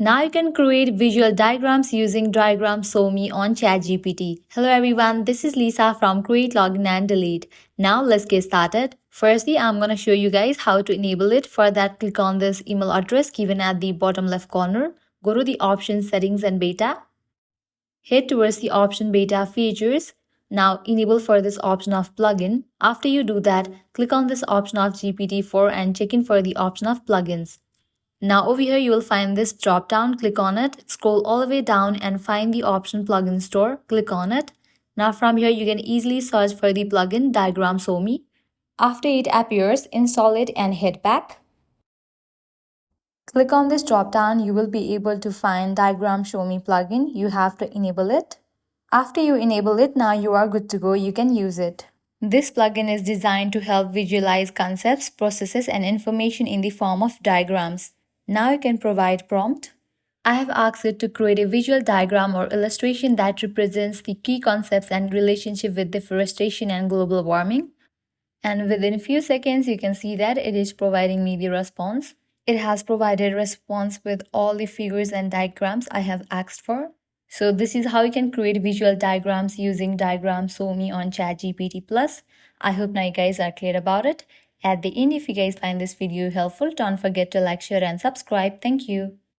Now you can create visual diagrams using Diagram Show Me on ChatGPT. Hello everyone, this is Lisa from Create, Login and Delete. Now let's get started. Firstly, I'm going to show you guys how to enable it. For that, click on this email address given at the bottom left corner. Go to the options, settings and beta. Head towards the option beta features. Now enable for this option of plugin. After you do that, click on this option of GPT-4 and check in for the option of plugins. Now over here you will find this drop down, click on it, scroll all the way down and find the option plugin store, click on it. Now from here you can easily search for the plugin Diagram Show Me. After it appears, install it and head back. Click on this drop down, you will be able to find Diagram Show Me plugin. You have to enable it. After you enable it, now you are good to go, you can use it. This plugin is designed to help visualize concepts, processes and information in the form of diagrams. Now you can provide prompt. I have asked it to create a visual diagram or illustration that represents the key concepts and relationship with deforestation and global warming. And within a few seconds, you can see that it is providing me the response. It has provided response with all the figures and diagrams I have asked for. So this is how you can create visual diagrams using Diagram Show Me on ChatGPT Plus. I hope now you guys are clear about it. At the end, if you guys find this video helpful, don't forget to like, share and subscribe. Thank you.